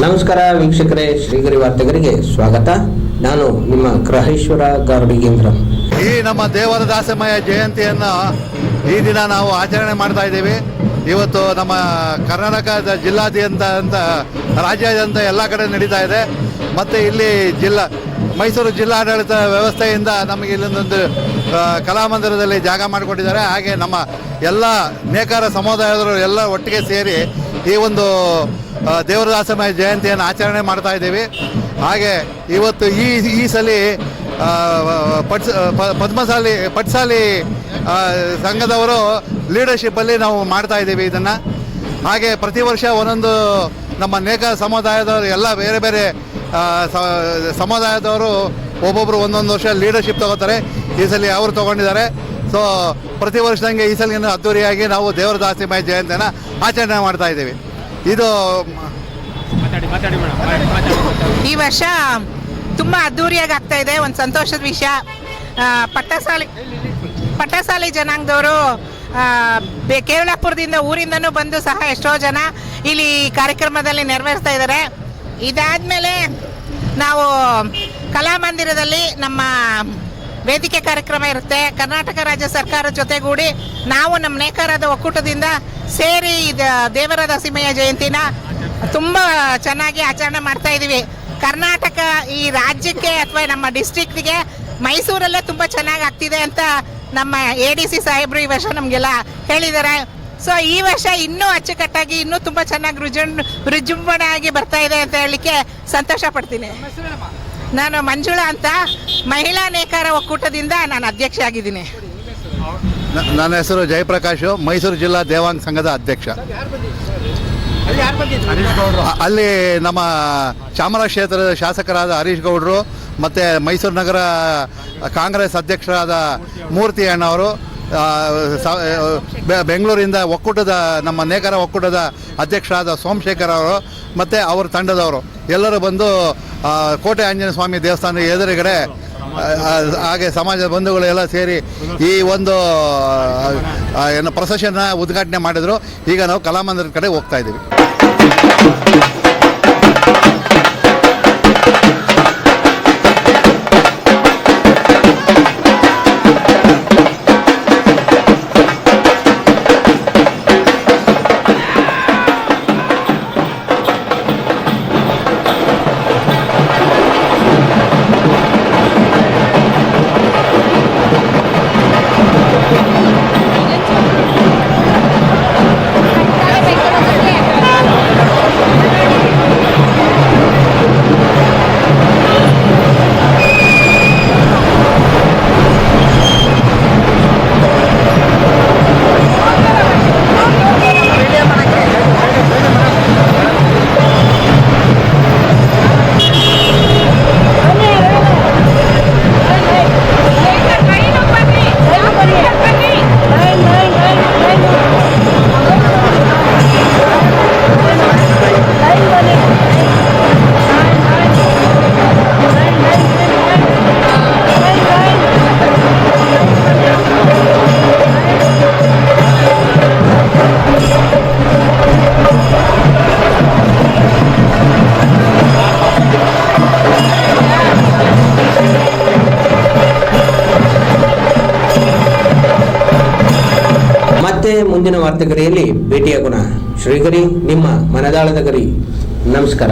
ನಮಸ್ಕಾರ ವೀಕ್ಷಕರೇ, ಶ್ರೀಗರಿ ವಾರ್ತೆಗರಿಗೆ ಸ್ವಾಗತ. ನಾನು ನಿಮ್ಮ ಗ್ರಹೇಶ್ವರ ಗಾರ್ಡಿಗೇಂದ್ರ. ಈ ನಮ್ಮ ದೇವರ ದಾಸಮಯ ಜಯಂತಿಯನ್ನು ಈ ದಿನ ನಾವು ಆಚರಣೆ ಮಾಡ್ತಾ ಇದ್ದೀವಿ. ಇವತ್ತು ನಮ್ಮ ಕರ್ನಾಟಕದ ಜಿಲ್ಲಾದ್ಯಂತ ರಾಜ್ಯಾದ್ಯಂತ ಎಲ್ಲ ಕಡೆ ನಡೀತಾ ಇದೆ. ಮತ್ತು ಇಲ್ಲಿ ಮೈಸೂರು ಜಿಲ್ಲಾಡಳಿತ ವ್ಯವಸ್ಥೆಯಿಂದ ನಮಗೆ ಇಲ್ಲೊಂದೊಂದು ಕಲಾಮಂದಿರದಲ್ಲಿ ಜಾಗ ಮಾಡಿಕೊಟ್ಟಿದ್ದಾರೆ. ಹಾಗೆ ನಮ್ಮ ಎಲ್ಲ ನೇಕಾರ ಸಮುದಾಯದವರು ಎಲ್ಲ ಒಟ್ಟಿಗೆ ಸೇರಿ ಈ ಒಂದು ದೇವರ ದಾಸಮಯ ಜಯಂತಿಯನ್ನು ಆಚರಣೆ ಮಾಡ್ತಾ ಇದ್ದೀವಿ. ಹಾಗೆ ಇವತ್ತು ಈ ಸಲ ಪಟ್ಸಾಲಿ ಸಂಘದವರು ಲೀಡರ್ಶಿಪ್ಪಲ್ಲಿ ನಾವು ಮಾಡ್ತಾ ಇದ್ದೀವಿ ಇದನ್ನು. ಹಾಗೆ ಪ್ರತಿ ವರ್ಷ ಒಂದೊಂದು ನಮ್ಮ ನೇಕಾರ ಸಮುದಾಯದವರು ಎಲ್ಲ ಬೇರೆ ಬೇರೆ ಸಮುದಾಯದವರು ಒಬ್ಬೊಬ್ಬರು ಒಂದೊಂದು ವರ್ಷ ಲೀಡರ್ಶಿಪ್ ತಗೋತಾರೆ. ಈ ಸಲ ಅವರು ತೊಗೊಂಡಿದ್ದಾರೆ. ಸೊ ಪ್ರತಿ ವರ್ಷದಂಗೆ ಈ ಸಲ ಅದ್ದೂರಿಯಾಗಿ ನಾವು ದೇವರ ದಾಸಮಯ ಜಯಂತಿಯನ್ನು ಆಚರಣೆ ಮಾಡ್ತಾ ಇದ್ದೀವಿ. ಇದು ಈ ವರ್ಷ ತುಂಬ ಅದ್ದೂರಿಯಾಗಿ ಆಗ್ತಾ ಇದೆ. ಒಂದು ಸಂತೋಷದ ವಿಷಯ. ಪಟ್ಟಸಾಲಿ ಜನಾಂಗದವರು ಕೇರಳಪುರದಿಂದ ಊರಿಂದನೂ ಬಂದು ಸಹ ಎಷ್ಟೋ ಜನ ಇಲ್ಲಿ ಕಾರ್ಯಕ್ರಮದಲ್ಲಿ ನೆರವೇರಿಸ್ತಾ ಇದ್ದಾರೆ. ಇದಾದಮೇಲೆ ನಾವು ಕಲಾಮಂದಿರದಲ್ಲಿ ನಮ್ಮ ವೇದಿಕೆ ಕಾರ್ಯಕ್ರಮ ಇರುತ್ತೆ. ಕರ್ನಾಟಕ ರಾಜ್ಯ ಸರ್ಕಾರದ ಜೊತೆಗೂಡಿ ನಾವು ನಮ್ಮ ನೇಕಾರದ ಒಕ್ಕೂಟದಿಂದ ಸೇರಿ ದೇವರ ದಾಸಮಯ ಜಯಂತಿನ ತುಂಬ ಚೆನ್ನಾಗಿ ಆಚರಣೆ ಮಾಡ್ತಾ ಇದ್ದೀವಿ. ಕರ್ನಾಟಕ ಈ ರಾಜ್ಯಕ್ಕೆ ಅಥವಾ ನಮ್ಮ ಡಿಸ್ಟ್ರಿಕ್ಟ್ಗೆ ಮೈಸೂರಲ್ಲೇ ತುಂಬ ಚೆನ್ನಾಗಿ ಆಗ್ತಿದೆ ಅಂತ ನಮ್ಮ ADC ಸಾಹೇಬರು ಈ ವರ್ಷ ನಮಗೆಲ್ಲ ಹೇಳಿದ್ದಾರೆ. ಸೊ ಈ ವರ್ಷ ಇನ್ನೂ ಅಚ್ಚುಕಟ್ಟಾಗಿ ಇನ್ನೂ ತುಂಬ ಚೆನ್ನಾಗಿ ವಿಜೃಂಭಣೆ ಆಗಿ ಬರ್ತಾ ಇದೆ ಅಂತ ಹೇಳಲಿಕ್ಕೆ ಸಂತೋಷ ಪಡ್ತೀನಿ. ನಾನು ಮಂಜುಳಾ ಅಂತ ಮಹಿಳಾ ನೇಕಾರ ಒಕ್ಕೂಟದಿಂದ ನಾನು ಅಧ್ಯಕ್ಷ ಆಗಿದ್ದೀನಿ. ನನ್ನ ಹೆಸರು ಜಯಪ್ರಕಾಶ್, ಮೈಸೂರು ಜಿಲ್ಲಾ ದೇವಾಂಗ ಸಂಘದ ಅಧ್ಯಕ್ಷ. ಅಲ್ಲಿ ನಮ್ಮ ಚಾಮರಾಜ ಕ್ಷೇತ್ರದ ಶಾಸಕರಾದ ಹರೀಶ್ ಗೌಡರು ಮತ್ತು ಮೈಸೂರು ನಗರ ಕಾಂಗ್ರೆಸ್ ಅಧ್ಯಕ್ಷರಾದ ಮೂರ್ತಿ ಅಣ್ಣವರು, ಬೆಂಗಳೂರಿಂದ ನಮ್ಮ ನೇಕಾರ ಒಕ್ಕೂಟದ ಅಧ್ಯಕ್ಷರಾದ ಸೋಮಶೇಖರ್ ಅವರು ಮತ್ತು ಅವರ ತಂಡದವರು ಎಲ್ಲರೂ ಬಂದು ಕೋಟೆ ಆಂಜನೇಯ ಸ್ವಾಮಿ ದೇವಸ್ಥಾನದ ಎದುರುಗಡೆ ಹಾಗೆ ಸಮಾಜದ ಬಂಧುಗಳು ಎಲ್ಲ ಸೇರಿ ಈ ಒಂದು ಪ್ರೊಸೆಷನ್ನ ಉದ್ಘಾಟನೆ ಮಾಡಿದರು. ಈಗ ನಾವು ಕಲಾಮಂದಿರದ ಕಡೆ ಹೋಗ್ತಾ ಇದ್ದೀವಿ. ಮುಂದಿನ ವಾರ್ತೆಗರಿಯಲ್ಲಿ ಭೇಟಿಯಾಗೋಣ. ಶ್ರೀಗರಿ ನಿಮ್ಮ ಮನದಾಳದ ಗರಿ. ನಮಸ್ಕಾರ.